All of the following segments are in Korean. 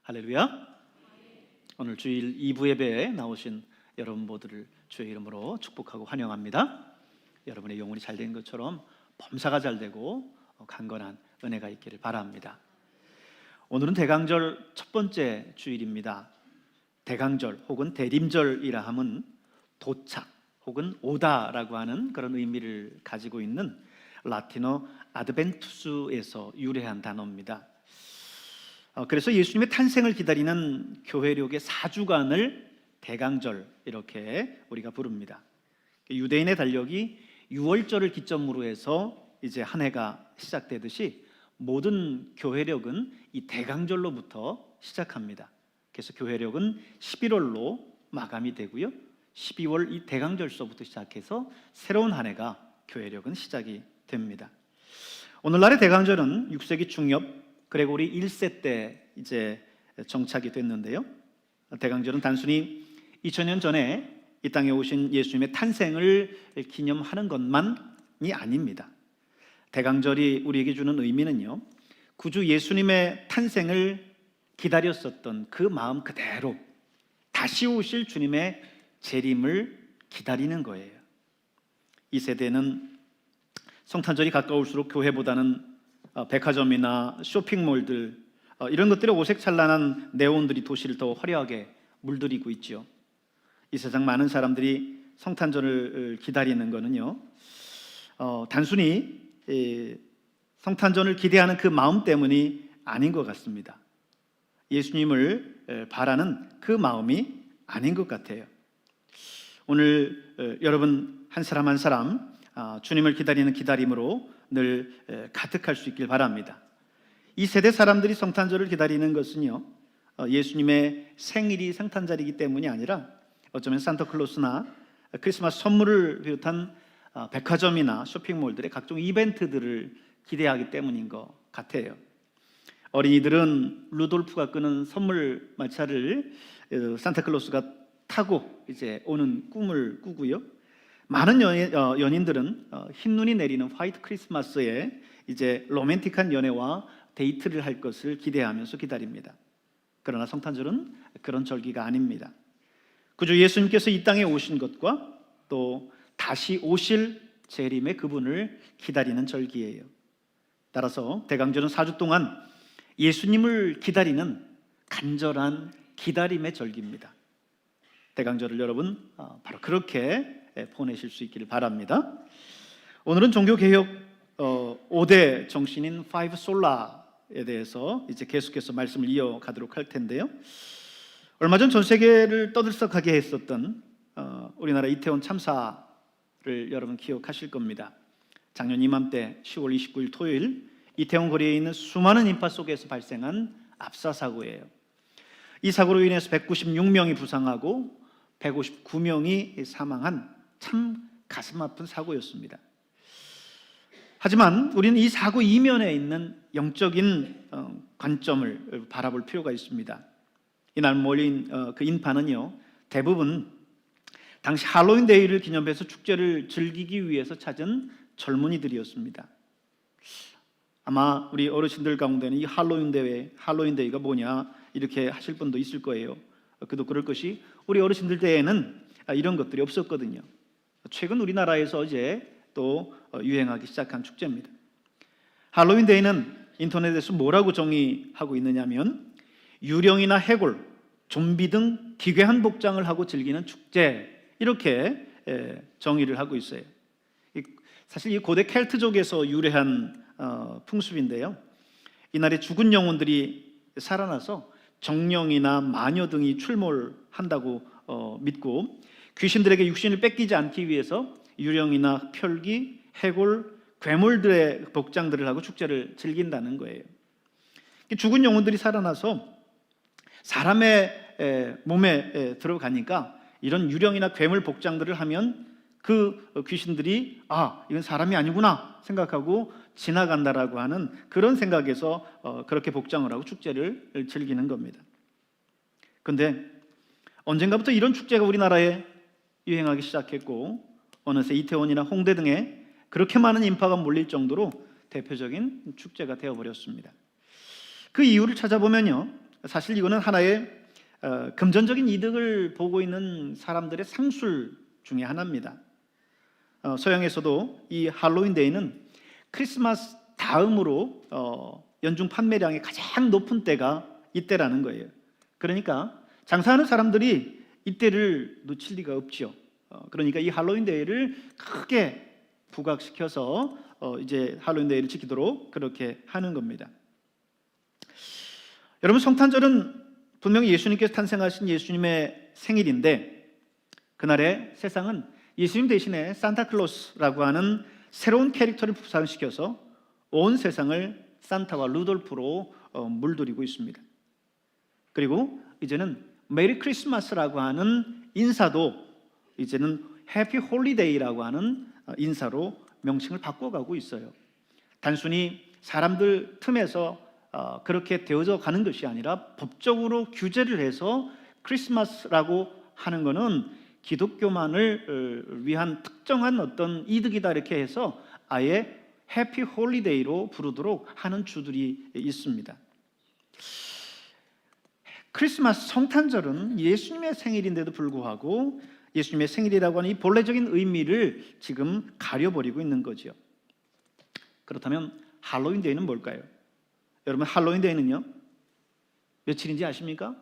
할렐루야. 오늘 주일 2부 예배에 나오신 여러분 모두를 주의 이름으로 축복하고 환영합니다. 여러분의 영혼이 잘된 것처럼 범사가 잘되고 강건한 은혜가 있기를 바랍니다. 오늘은 대강절 첫 번째 주일입니다. 대강절 혹은 대림절이라 함은 도착 혹은 오다라고 하는 그런 의미를 가지고 있는 라틴어 아드벤투스에서 유래한 단어입니다. 그래서 예수님의 탄생을 기다리는 교회력의 4주간을 대강절 이렇게 우리가 부릅니다. 유대인의 달력이 6월절을 기점으로 해서 이제 한 해가 시작되듯이 모든 교회력은 이 대강절로부터 시작합니다. 그래서 교회력은 11월로 마감이 되고요, 12월 이 대강절서부터 시작해서 새로운 한 해가 교회력은 시작이 됩니다. 오늘날의 대강절은 6세기 중엽 그레고리 1세 때 이제 정착이 됐는데요, 대강절은 단순히 2000년 전에 이 땅에 오신 예수님의 탄생을 기념하는 것만이 아닙니다. 대강절이 우리에게 주는 의미는요, 구주 예수님의 탄생을 기다렸었던 그 마음 그대로 다시 오실 주님의 재림을 기다리는 거예요. 이 세대는 성탄절이 가까울수록 교회보다는 백화점이나 쇼핑몰들 이런 것들의 오색찬란한 네온들이 도시를 더 화려하게 물들이고 있죠. 이 세상 많은 사람들이 성탄절을 기다리는 것은요, 단순히 성탄절을 기대하는 그 마음 때문이 아닌 것 같습니다. 예수님을 바라는 그 마음이 아닌 것 같아요. 오늘 여러분 한 사람 한 사람 주님을 기다리는 기다림으로 늘 가득할 수 있길 바랍니다. 이 세대 사람들이 성탄절을 기다리는 것은요, 예수님의 생일이 성탄절이기 때문이 아니라 어쩌면 산타클로스나 크리스마스 선물을 비롯한 백화점이나 쇼핑몰들의 각종 이벤트들을 기대하기 때문인 것 같아요. 어린이들은 루돌프가 끄는 선물 마차를 산타클로스가 타고 이제 오는 꿈을 꾸고요, 많은 연인들은 흰눈이 내리는 화이트 크리스마스에 이제 로맨틱한 연애와 데이트를 할 것을 기대하면서 기다립니다. 그러나 성탄절은 그런 절기가 아닙니다. 구주 예수님께서 이 땅에 오신 것과 또 다시 오실 재림의 그분을 기다리는 절기예요. 따라서 대강절은 4주 동안 예수님을 기다리는 간절한 기다림의 절기입니다. 대강절을 여러분 바로 그렇게 보내실 수 있기를 바랍니다. 오늘은 종교개혁 5대 정신인 5 솔라에 대해서 이제 계속해서 말씀을 이어가도록 할 텐데요, 얼마 전 전 세계를 떠들썩하게 했었던 우리나라 이태원 참사를 여러분 기억하실 겁니다. 작년 이맘때 10월 29일 토요일 이태원 거리에 있는 수많은 인파 속에서 발생한 압사 사고예요. 이 사고로 인해서 196명이 부상하고 159명이 사망한 참 가슴 아픈 사고였습니다. 하지만 우리는 이 사고 이면에 있는 영적인 관점을 바라볼 필요가 있습니다. 이날 몰린 그 인파는요, 대부분 당시 할로윈 데이를 기념해서 축제를 즐기기 위해서 찾은 젊은이들이었습니다. 아마 우리 어르신들 가운데는 이 할로윈 데이가 뭐냐 이렇게 하실 분도 있을 거예요. 그도 그럴 것이 우리 어르신들 때에는 이런 것들이 없었거든요. 최근 우리나라에서 이제 또 유행하기 시작한 축제입니다. 할로윈 데이는 인터넷에서 뭐라고 정의하고 있느냐면 유령이나 해골, 좀비 등 기괴한 복장을 하고 즐기는 축제, 이렇게 정의를 하고 있어요. 사실 이 고대 켈트족에서 유래한 풍습인데요, 이날에 죽은 영혼들이 살아나서 정령이나 마녀 등이 출몰한다고 믿고 귀신들에게 육신을 뺏기지 않기 위해서 유령이나 펼기, 해골, 괴물들의 복장들을 하고 축제를 즐긴다는 거예요. 죽은 영혼들이 살아나서 사람의 몸에 들어가니까 이런 유령이나 괴물 복장들을 하면 그 귀신들이 이건 사람이 아니구나 생각하고 지나간다라고 하는 그런 생각에서 그렇게 복장을 하고 축제를 즐기는 겁니다. 그런데 언젠가부터 이런 축제가 우리나라에 유행하기 시작했고 어느새 이태원이나 홍대 등에 그렇게 많은 인파가 몰릴 정도로 대표적인 축제가 되어버렸습니다. 그 이유를 찾아보면요, 사실 이거는 하나의 금전적인 이득을 보고 있는 사람들의 상술 중에 하나입니다. 서양에서도 이 할로윈 데이는 크리스마스 다음으로 연중 판매량이 가장 높은 때가 이때라는 거예요. 그러니까 장사하는 사람들이 이때를 놓칠 리가 없죠. 그러니까 이 할로윈 데이를 크게 부각시켜서 이제 할로윈 데이를 지키도록 그렇게 하는 겁니다. 여러분, 성탄절은 분명히 예수님께서 탄생하신 예수님의 생일인데, 그날에 세상은 예수님 대신에 산타클로스라고 하는 새로운 캐릭터를 부상시켜서 온 세상을 산타와 루돌프로 물들이고 있습니다. 그리고 이제는 메리 크리스마스라고 하는 인사도 이제는 해피 홀리데이라고 하는 인사로 명칭을 바꿔가고 있어요. 단순히 사람들 틈에서 그렇게 되어져 가는 것이 아니라 법적으로 규제를 해서 크리스마스라고 하는 것은 기독교만을 위한 특정한 어떤 이득이다 이렇게 해서 아예 해피 홀리데이로 부르도록 하는 주들이 있습니다. 크리스마스 성탄절은 예수님의 생일인데도 불구하고 예수님의 생일이라고 하는 이 본래적인 의미를 지금 가려버리고 있는 거죠. 그렇다면 할로윈 데이는 뭘까요? 여러분, 할로윈 데이는요, 며칠인지 아십니까?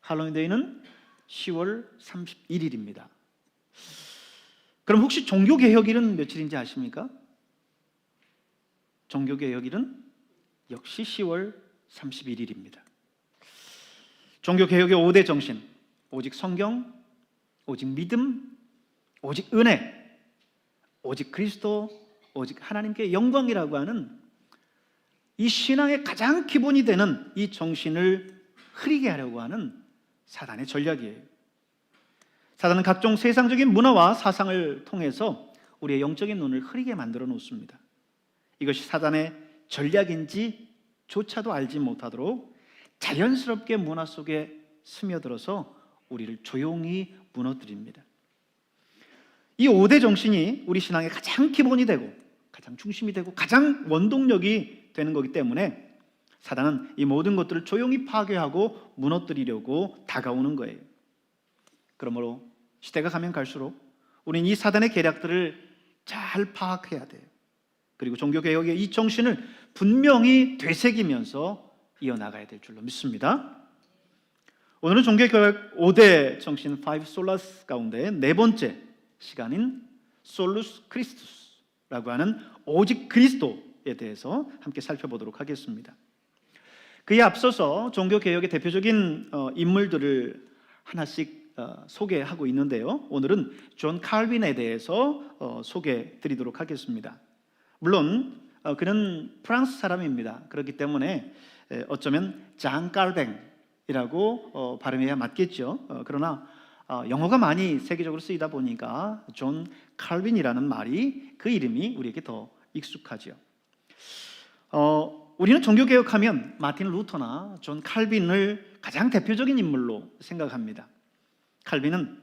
할로윈 데이는 10월 31일입니다. 그럼 혹시 종교개혁일은 며칠인지 아십니까? 종교개혁일은 역시 10월 31일입니다. 종교개혁의 5대 정신, 오직 성경, 오직 믿음, 오직 은혜, 오직 그리스도, 오직 하나님께 영광이라고 하는 이 신앙의 가장 기본이 되는 이 정신을 흐리게 하려고 하는 사단의 전략이에요. 사단은 각종 세상적인 문화와 사상을 통해서 우리의 영적인 눈을 흐리게 만들어 놓습니다. 이것이 사단의 전략인지조차도 알지 못하도록 자연스럽게 문화 속에 스며들어서 우리를 조용히 무너뜨립니다. 이 5대 정신이 우리 신앙의 가장 기본이 되고 가장 중심이 되고 가장 원동력이 되는 거기 때문에 사단은 이 모든 것들을 조용히 파괴하고 무너뜨리려고 다가오는 거예요. 그러므로 시대가 가면 갈수록 우리는 이 사단의 계략들을 잘 파악해야 돼요. 그리고 종교개혁의 이 정신을 분명히 되새기면서 이어나가야 될 줄로 믿습니다. 오늘은 종교개혁 5대 정신 5 솔라스 가운데 네 번째 시간인 솔루스 크리스투스라고 하는 오직 그리스도에 대해서 함께 살펴보도록 하겠습니다. 그에 앞서서 종교개혁의 대표적인 인물들을 하나씩 소개하고 있는데요, 오늘은 존 칼빈에 대해서 소개해 드리도록 하겠습니다. 물론 그는 프랑스 사람입니다. 그렇기 때문에 어쩌면 장 깔뱅이라고 발음해야 맞겠죠. 그러나 영어가 많이 세계적으로 쓰이다 보니까 존 칼빈이라는 말이, 그 이름이 우리에게 더 익숙하죠. 우리는 종교개혁하면 마틴 루터나 존 칼빈을 가장 대표적인 인물로 생각합니다. 칼빈은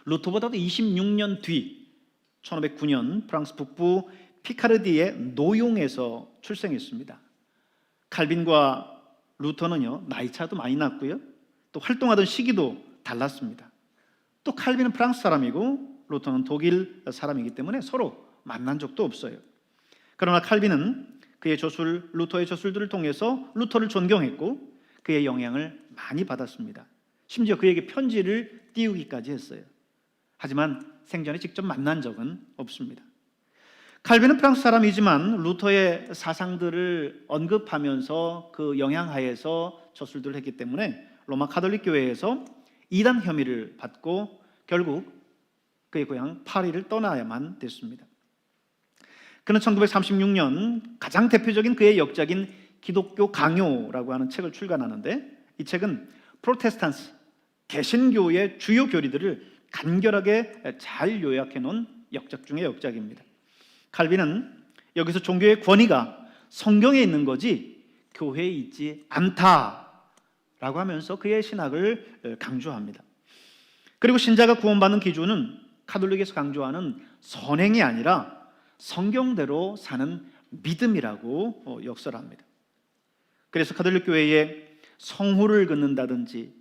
루터보다도 26년 뒤 1509년 프랑스 북부 피카르디의 노용에서 출생했습니다. 칼빈과 루터는요, 나이 차도 많이 났고요, 또 활동하던 시기도 달랐습니다. 또 칼빈은 프랑스 사람이고 루터는 독일 사람이기 때문에 서로 만난 적도 없어요. 그러나 칼빈은 그의 저술, 루터의 저술들을 통해서 루터를 존경했고 그의 영향을 많이 받았습니다. 심지어 그에게 편지를 띄우기까지 했어요. 하지만 생전에 직접 만난 적은 없습니다. 칼빈은 프랑스 사람이지만 루터의 사상들을 언급하면서 그 영향하에서 저술들을 했기 때문에 로마 가톨릭 교회에서 이단 혐의를 받고 결국 그의 고향 파리를 떠나야만 됐습니다. 그는 1936년 가장 대표적인 그의 역작인 기독교 강요라고 하는 책을 출간하는데, 이 책은 프로테스탄트 개신교의 주요 교리들을 간결하게 잘 요약해 놓은 역작 중의 역작입니다. 칼빈은 여기서 종교의 권위가 성경에 있는 거지 교회에 있지 않다라고 하면서 그의 신학을 강조합니다. 그리고 신자가 구원받는 기준은 가톨릭에서 강조하는 선행이 아니라 성경대로 사는 믿음이라고 역설합니다. 그래서 가톨릭 교회에 성호를 긋는다든지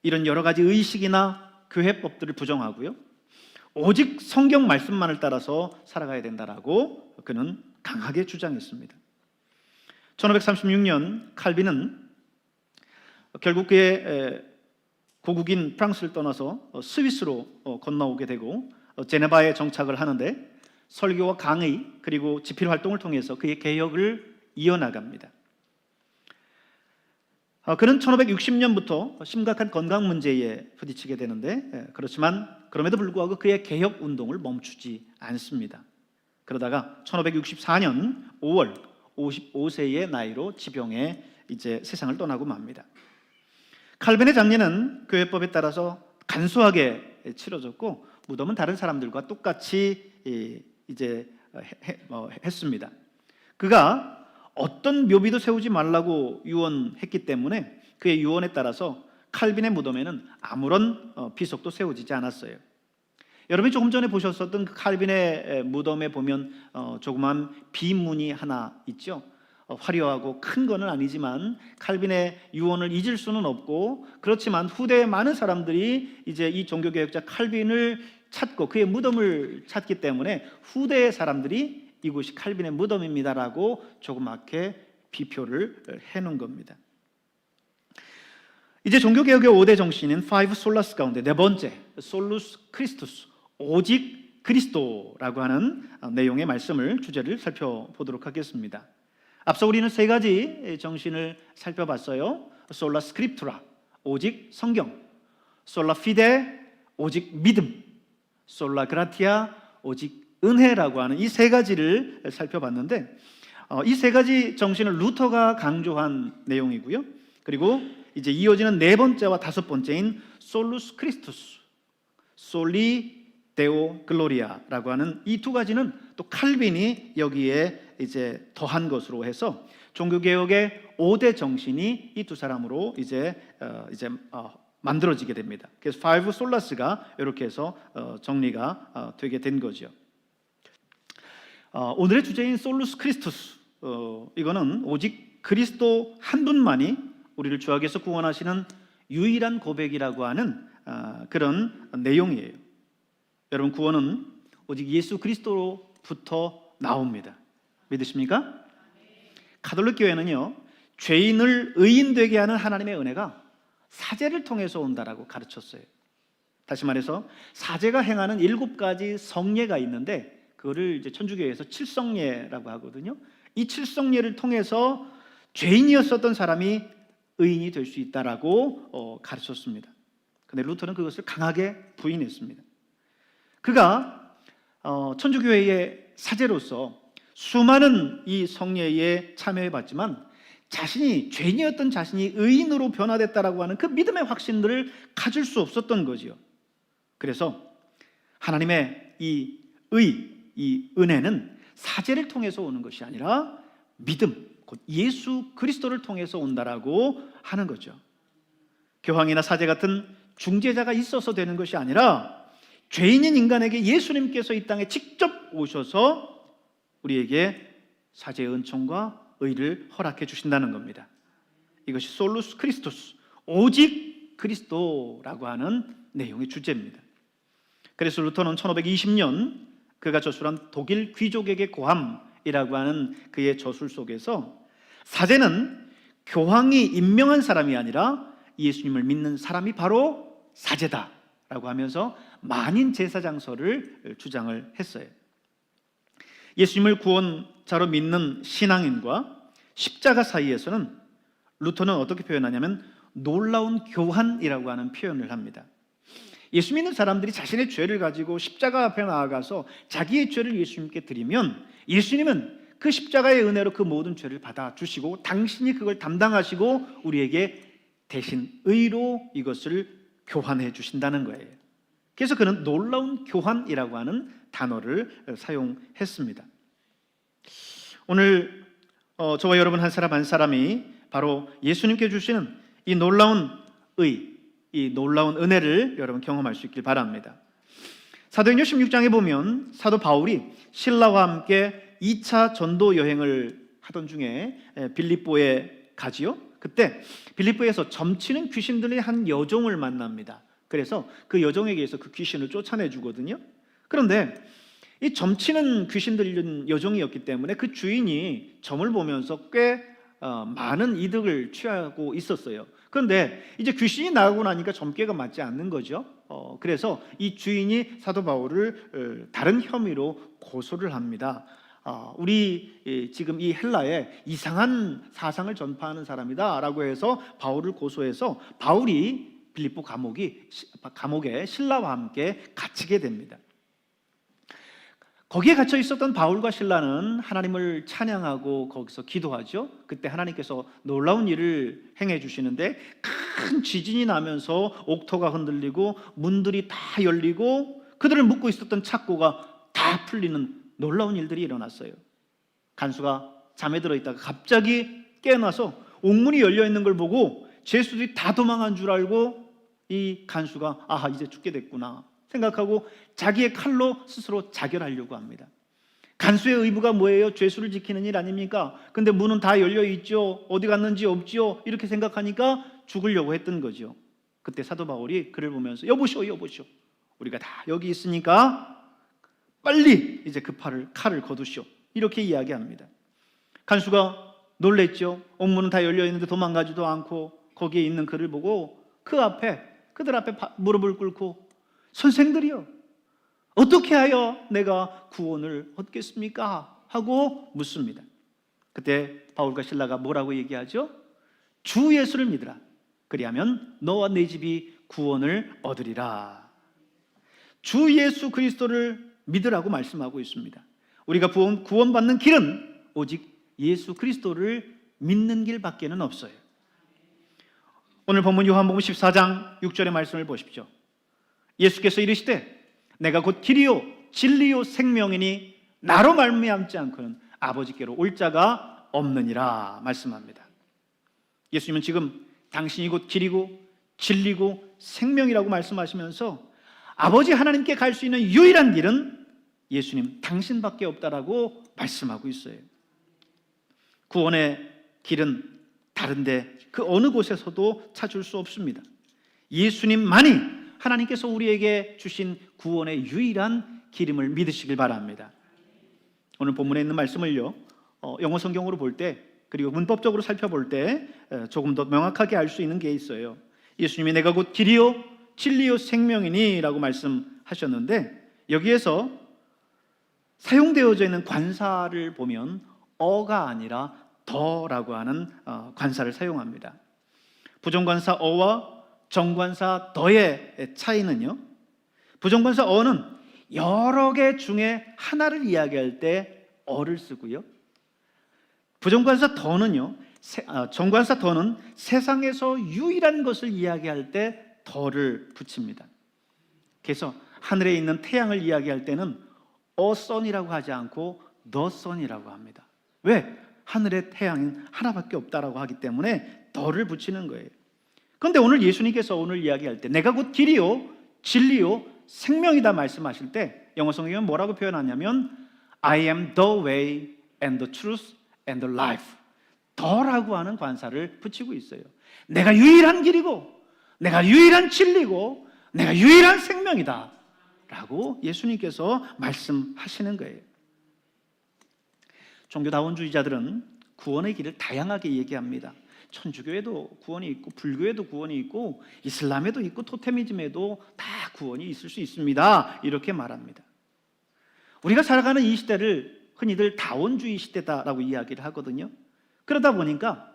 이런 여러 가지 의식이나 교회법들을 부정하고요, 오직 성경 말씀만을 따라서 살아가야 된다라고 그는 강하게 주장했습니다. 1536년 칼빈은 결국 그의 고국인 프랑스를 떠나서 스위스로 건너오게 되고 제네바에 정착을 하는데 설교와 강의 그리고 집필 활동을 통해서 그의 개혁을 이어나갑니다. 그는 1560년부터 심각한 건강 문제에 부딪히게 되는데, 그렇지만 그럼에도 불구하고 그의 개혁 운동을 멈추지 않습니다. 그러다가 1564년 5월 55세의 나이로 지병에 이제 세상을 떠나고 맙니다. 칼빈의 장례는 교회법에 따라서 간소하게 치러졌고 무덤은 다른 사람들과 똑같이 했습니다. 그가 어떤 묘비도 세우지 말라고 유언했기 때문에 그의 유언에 따라서 칼빈의 무덤에는 아무런 비석도 세워지지 않았어요. 여러분이 조금 전에 보셨었던 그 칼빈의 무덤에 보면 조그만 비문이 하나 있죠. 화려하고 큰 거는 아니지만 칼빈의 유언을 잊을 수는 없고, 그렇지만 후대에 많은 사람들이 이제 이 종교개혁자 칼빈을 찾고 그의 무덤을 찾기 때문에 후대의 사람들이 이곳이 칼빈의 무덤입니다라고 조그맣게 비표를 해놓은 겁니다. 이제 종교개혁의 5대 정신인 Five Solas 가운데 네 번째, 솔루스 크리스투스, 오직 그리스도라고 하는 내용의 말씀을 주제를 살펴보도록 하겠습니다. 앞서 우리는 세 가지 정신을 살펴봤어요. 솔라 스크립투라, 오직 성경; 솔라 피데, 오직 믿음; 솔라 그라티아, 오직 은혜라고 하는 이 세 가지를 살펴봤는데, 이 세 가지 정신을 루터가 강조한 내용이고요. 그리고 이제 이어지는 네 번째와 다섯 번째인 솔루스 크리스투스, 솔리 데오 글로리아라고 하는 이 두 가지는 또 칼빈이 여기에 이제 더한 것으로 해서 종교개혁의 5대 정신이 이 두 사람으로 이제 만들어지게 됩니다. 그래서 Five Solas가 이렇게 해서 정리가 되게 된 거죠. 오늘의 주제인 솔루스 크리스투스, 이거는 오직 그리스도 한 분만이 우리를 주 안에서 구원하시는 유일한 고백이라고 하는 그런 내용이에요. 여러분, 구원은 오직 예수 그리스도로부터 나옵니다. 믿으십니까? 가톨릭 교회는요, 죄인을 의인 되게 하는 하나님의 은혜가 사제를 통해서 온다라고 가르쳤어요. 다시 말해서 사제가 행하는 7가지 성례가 있는데 그거를 이제 천주교에서 칠성례라고 하거든요. 이 칠성례를 통해서 죄인이었었던 사람이 의인이 될 수 있다라고 가르쳤습니다. 그런데 루터는 그것을 강하게 부인했습니다. 그가 천주교회의 사제로서 수많은 이 성례에 참여해봤지만 자신이 죄인이었던 자신이 의인으로 변화됐다라고 하는 그 믿음의 확신들을 가질 수 없었던 거지요. 그래서 하나님의 이 은혜는 사제를 통해서 오는 것이 아니라 믿음, 곧 예수 그리스도를 통해서 온다라고 하는 거죠. 교황이나 사제 같은 중재자가 있어서 되는 것이 아니라 죄인인 인간에게 예수님께서 이 땅에 직접 오셔서 우리에게 사제의 은총과 의를 허락해 주신다는 겁니다. 이것이 솔루스 크리스토스, 오직 그리스도라고 하는 내용의 주제입니다. 그래서 루터는 1520년 그가 저술한 독일 귀족에게 고함이라고 하는 그의 저술 속에서 사제는 교황이 임명한 사람이 아니라 예수님을 믿는 사람이 바로 사제다라고 하면서 만인 제사장서를 주장을 했어요. 예수님을 구원자로 믿는 신앙인과 십자가 사이에서는 루터는 어떻게 표현하냐면 놀라운 교환이라고 하는 표현을 합니다. 예수 믿는 사람들이 자신의 죄를 가지고 십자가 앞에 나아가서 자기의 죄를 예수님께 드리면 예수님은 그 십자가의 은혜로 그 모든 죄를 받아주시고 당신이 그걸 담당하시고 우리에게 대신 의로 이것을 교환해 주신다는 거예요. 그래서 그는 놀라운 교환이라고 하는 단어를 사용했습니다. 오늘 저와 여러분 한 사람 한 사람이 바로 예수님께 주시는 이 놀라운 이 놀라운 은혜를 여러분 경험할 수 있길 바랍니다. 사도행전 16장에 보면 사도 바울이 신라와 함께 2차 전도 여행을 하던 중에 빌립보에 가지요. 그때 빌립보에서 점치는 귀신들의 한 여종을 만납니다. 그래서 그 여종에게서 그 귀신을 쫓아내 주거든요. 그런데 이 점치는 귀신들 여종이었기 때문에 그 주인이 점을 보면서 꽤 많은 이득을 취하고 있었어요. 그런데 이제 귀신이 나가고 나니까 점괘가 맞지 않는 거죠. 그래서 이 주인이 사도 바울을 다른 혐의로 고소를 합니다. 우리 지금 이 헬라에 이상한 사상을 전파하는 사람이다라고 해서 바울을 고소해서 바울이 빌립보 감옥에 신라와 함께 갇히게 됩니다. 거기에 갇혀 있었던 바울과 신라는 하나님을 찬양하고 거기서 기도하죠. 그때 하나님께서 놀라운 일을 행해 주시는데 큰 지진이 나면서 옥토가 흔들리고 문들이 다 열리고 그들을 묶고 있었던 착고가 다 풀리는 놀라운 일들이 일어났어요. 간수가 잠에 들어있다가 갑자기 깨어나서 옥문이 열려있는 걸 보고 죄수들이 다 도망한 줄 알고 이 간수가 아하 이제 죽게 됐구나 생각하고 자기의 칼로 스스로 자결하려고 합니다. 간수의 의무가 뭐예요? 죄수를 지키는 일 아닙니까? 근데 문은 다 열려있죠. 어디 갔는지 없죠. 이렇게 생각하니까 죽으려고 했던 거죠. 그때 사도 바울이 그를 보면서 여보시오 우리가 다 여기 있으니까 빨리 이제 그 칼을 거두시오 이렇게 이야기합니다. 간수가 놀랬죠. 옥문은 다 열려있는데 도망가지도 않고 거기에 있는 그를 보고 그들 앞에 무릎을 꿇고 선생들이여 어떻게 하여 내가 구원을 얻겠습니까? 하고 묻습니다. 그때 바울과 신라가 뭐라고 얘기하죠? 주 예수를 믿으라. 그리하면 너와 네 집이 구원을 얻으리라. 주 예수 그리스도를 믿으라고 말씀하고 있습니다. 우리가 구원받는 길은 오직 예수 그리스도를 믿는 길밖에는 없어요. 오늘 본문 요한복음 14장 6절의 말씀을 보십시오. 예수께서 이르시되 내가 곧 길이요 진리요 생명이니 나로 말미암지 않고는 아버지께로 올 자가 없느니라 말씀합니다. 예수님은 지금 당신이 곧 길이고 진리고 생명이라고 말씀하시면서 아버지 하나님께 갈 수 있는 유일한 길은 예수님 당신밖에 없다라고 말씀하고 있어요. 구원의 길은 다른데 그 어느 곳에서도 찾을 수 없습니다. 예수님만이 하나님께서 우리에게 주신 구원의 유일한 길임을 믿으시길 바랍니다. 오늘 본문에 있는 말씀을요 영어 성경으로 볼 때 그리고 문법적으로 살펴볼 때 조금 더 명확하게 알 수 있는 게 있어요. 예수님이 내가 곧 길이요 진리요 생명이니 라고 말씀하셨는데 여기에서 사용되어져 있는 관사를 보면 어가 아니라 더라고 하는 관사를 사용합니다. 부정관사 어와 정관사 더의 차이는요, 부정관사 어는 여러 개 중에 하나를 이야기할 때 어를 쓰고요, 부정관사 더는요, 정관사 더는 세상에서 유일한 것을 이야기할 때 더를 붙입니다. 그래서 하늘에 있는 태양을 이야기할 때는 어선이라고 하지 않고 더선이라고 합니다. 왜? 하늘의 태양은 하나밖에 없다라고 하기 때문에 더를 붙이는 거예요. 그런데 오늘 예수님께서 오늘 이야기할 때 내가 곧 길이요 진리요 생명이다 말씀하실 때 영어 성경은 뭐라고 표현하냐면 I am the way and the truth and the life. 더라고 하는 관사를 붙이고 있어요. 내가 유일한 길이고 내가 유일한 진리고 내가 유일한 생명이다 라고 예수님께서 말씀하시는 거예요. 종교다원주의자들은 구원의 길을 다양하게 얘기합니다. 천주교에도 구원이 있고 불교에도 구원이 있고 이슬람에도 있고 토테미즘에도 다 구원이 있을 수 있습니다 이렇게 말합니다. 우리가 살아가는 이 시대를 흔히들 다원주의 시대다라고 이야기를 하거든요. 그러다 보니까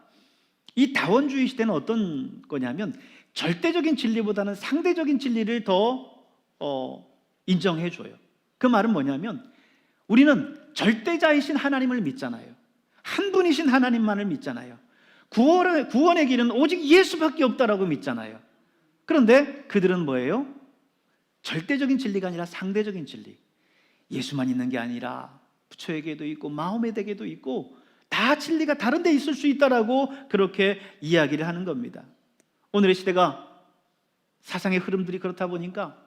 이 다원주의 시대는 어떤 거냐면 절대적인 진리보다는 상대적인 진리를 더 인정해줘요. 그 말은 뭐냐면 우리는 절대자이신 하나님을 믿잖아요. 한 분이신 하나님만을 믿잖아요. 구원의 길은 오직 예수밖에 없다라고 믿잖아요. 그런데 그들은 뭐예요? 절대적인 진리가 아니라 상대적인 진리. 예수만 있는 게 아니라 부처에게도 있고 마호메에게도 있고 다 진리가 다른 데 있을 수 있다라고 그렇게 이야기를 하는 겁니다. 오늘의 시대가 사상의 흐름들이 그렇다 보니까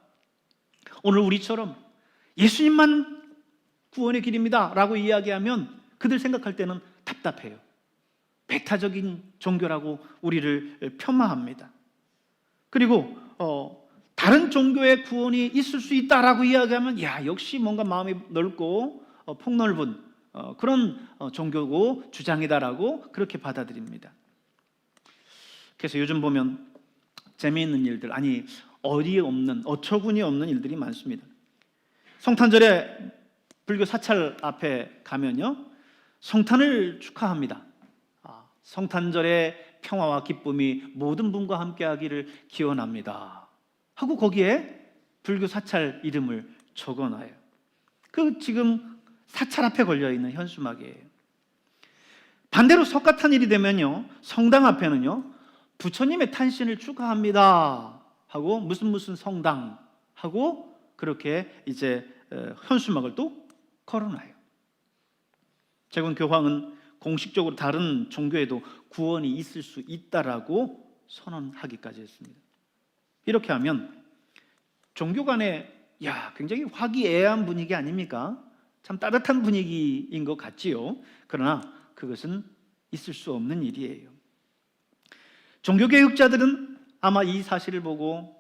오늘 우리처럼 예수님만 구원의 길입니다 라고 이야기하면 그들 생각할 때는 답답해요. 배타적인 종교라고 우리를 폄하합니다. 그리고 다른 종교의 구원이 있을 수 있다라고 이야기하면 역시 뭔가 마음이 넓고 폭넓은 그런 종교고 주장이다라고 그렇게 받아들입니다. 그래서 요즘 보면 재미있는 일들, 어처구니 없는 일들이 많습니다. 성탄절에 불교 사찰 앞에 가면요, 성탄을 축하합니다. 성탄절의 평화와 기쁨이 모든 분과 함께하기를 기원합니다 하고 거기에 불교 사찰 이름을 적어놔요. 지금 사찰 앞에 걸려있는 현수막이에요. 반대로 석가탄일이 되면요, 성당 앞에는요, 부처님의 탄신을 축하합니다 하고 무슨 성당 하고 그렇게 이제 현수막을 또 걸어놔요. 최근 교황은 공식적으로 다른 종교에도 구원이 있을 수 있다라고 선언하기까지 했습니다. 이렇게 하면 종교 간에 굉장히 화기애애한 분위기 아닙니까? 참 따뜻한 분위기인 것 같지요. 그러나 그것은 있을 수 없는 일이에요. 종교개혁자들은 아마 이 사실을 보고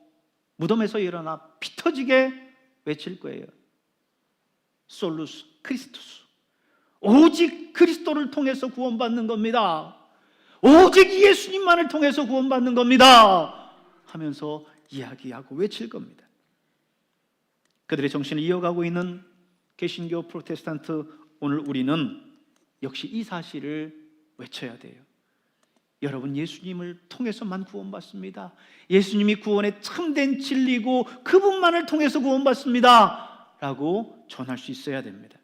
무덤에서 일어나 피 터지게 외칠 거예요. 솔루스 크리스토스, 오직 그리스도를 통해서 구원받는 겁니다. 오직 예수님만을 통해서 구원받는 겁니다 하면서 이야기하고 외칠 겁니다. 그들의 정신을 이어가고 있는 개신교 프로테스탄트, 오늘 우리는 역시 이 사실을 외쳐야 돼요. 여러분, 예수님을 통해서만 구원받습니다. 예수님이 구원의 참된 진리고 그분만을 통해서 구원받습니다 라고 전할 수 있어야 됩니다.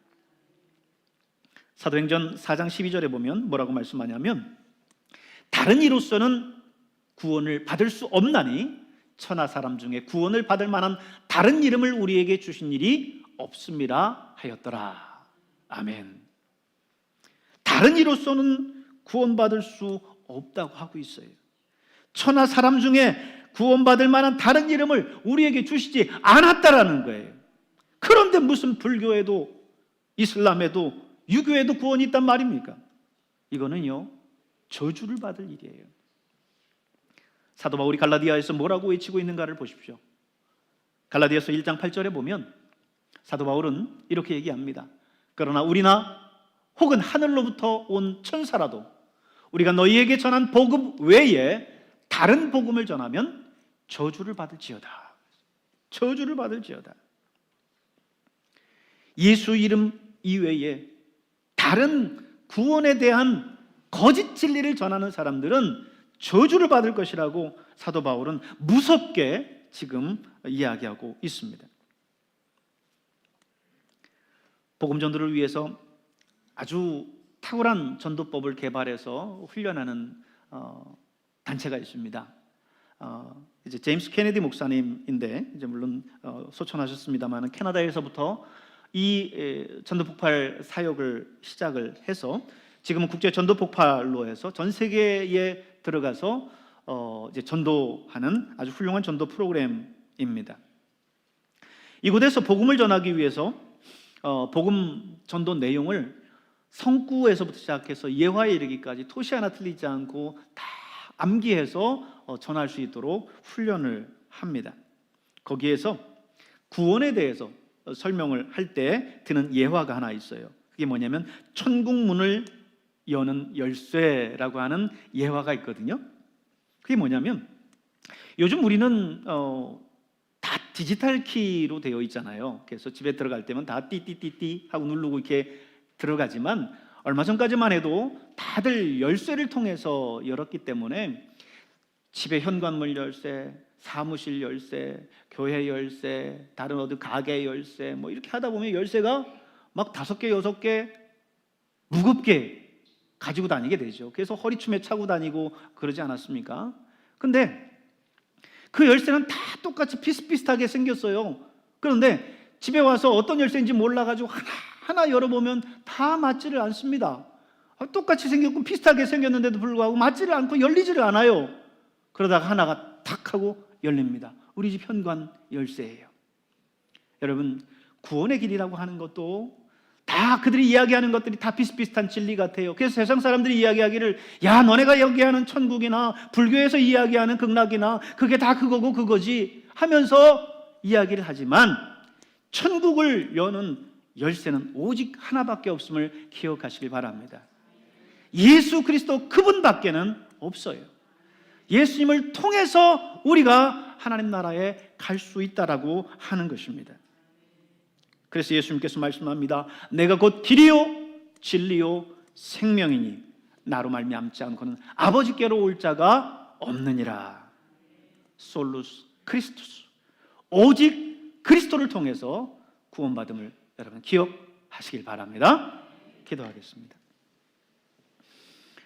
사도행전 4장 12절에 보면 뭐라고 말씀하냐면, 다른 이로서는 구원을 받을 수 없나니 천하 사람 중에 구원을 받을 만한 다른 이름을 우리에게 주신 일이 없음이라 하였더라. 아멘. 다른 이로서는 구원받을 수 없다고 하고 있어요. 천하 사람 중에 구원받을 만한 다른 이름을 우리에게 주시지 않았다라는 거예요. 그런데 무슨 불교에도 이슬람에도 유교에도 구원이 있단 말입니까? 이거는요, 저주를 받을 일이에요. 사도 바울이 갈라디아에서 뭐라고 외치고 있는가를 보십시오. 갈라디아서 1장 8절에 보면 사도 바울은 이렇게 얘기합니다. 그러나 우리나 혹은 하늘로부터 온 천사라도 우리가 너희에게 전한 복음 외에 다른 복음을 전하면 저주를 받을지어다. 저주를 받을지어다. 예수 이름 이외에 다른 구원에 대한 거짓 진리를 전하는 사람들은 저주를 받을 것이라고 사도 바울은 무섭게 지금 이야기하고 있습니다. 복음 전도를 위해서 아주 탁월한 전도법을 개발해서 훈련하는 단체가 있습니다. 이제 제임스 케네디 목사님인데 이제 물론 소천하셨습니다만 캐나다에서부터 이 전도 폭발 사역을 시작을 해서 지금은 국제 전도 폭발로 해서 전 세계에 들어가서 이제 전도하는 아주 훌륭한 전도 프로그램입니다. 이곳에서 복음을 전하기 위해서 복음 전도 내용을 성구에서부터 시작해서 예화에 이르기까지 토시 하나 틀리지 않고 다 암기해서 전할 수 있도록 훈련을 합니다. 거기에서 구원에 대해서 설명을 할 때 드는 예화가 하나 있어요. 그게 뭐냐면 천국 문을 여는 열쇠라고 하는 예화가 있거든요. 그게 뭐냐면 요즘 우리는 다 디지털 키로 되어 있잖아요. 그래서 집에 들어갈 때면 다 띠띠띠띠 하고 누르고 이렇게 들어가지만 얼마 전까지만 해도 다들 열쇠를 통해서 열었기 때문에 집의 현관문 열쇠, 사무실 열쇠, 교회 열쇠, 다른 어디 가게 열쇠 뭐 이렇게 하다 보면 열쇠가 막 5개, 6개 무겁게 가지고 다니게 되죠. 그래서 허리춤에 차고 다니고 그러지 않았습니까? 근데 그 열쇠는 다 똑같이 비슷비슷하게 생겼어요. 그런데 집에 와서 어떤 열쇠인지 몰라가지고 하나 열어보면 다 맞지를 않습니다. 똑같이 생겼고 비슷하게 생겼는데도 불구하고 맞지를 않고 열리지를 않아요. 그러다가 하나가 탁 하고 열립니다. 우리 집 현관 열쇠예요. 여러분, 구원의 길이라고 하는 것도 다 다 그들이 이야기하는 것들이 다 비슷비슷한 진리 같아요. 그래서 세상 사람들이 이야기하기를 야 너네가 얘기하는 천국이나 불교에서 이야기하는 극락이나 그게 다 그거고 그거지 하면서 이야기를 하지만 천국을 여는 열쇠는 오직 하나밖에 없음을 기억하시길 바랍니다. 예수 그리스도 그분밖에는 없어요. 예수님을 통해서 우리가 하나님 나라에 갈 수 있다라고 하는 것입니다. 그래서 예수님께서 말씀합니다. 내가 곧 길이요 진리요 생명이니 나로 말미암지 않고는 아버지께로 올 자가 없느니라. 솔루스 크리스투스, 오직 그리스도를 통해서 구원받음을 여러분 기억하시길 바랍니다. 기도하겠습니다.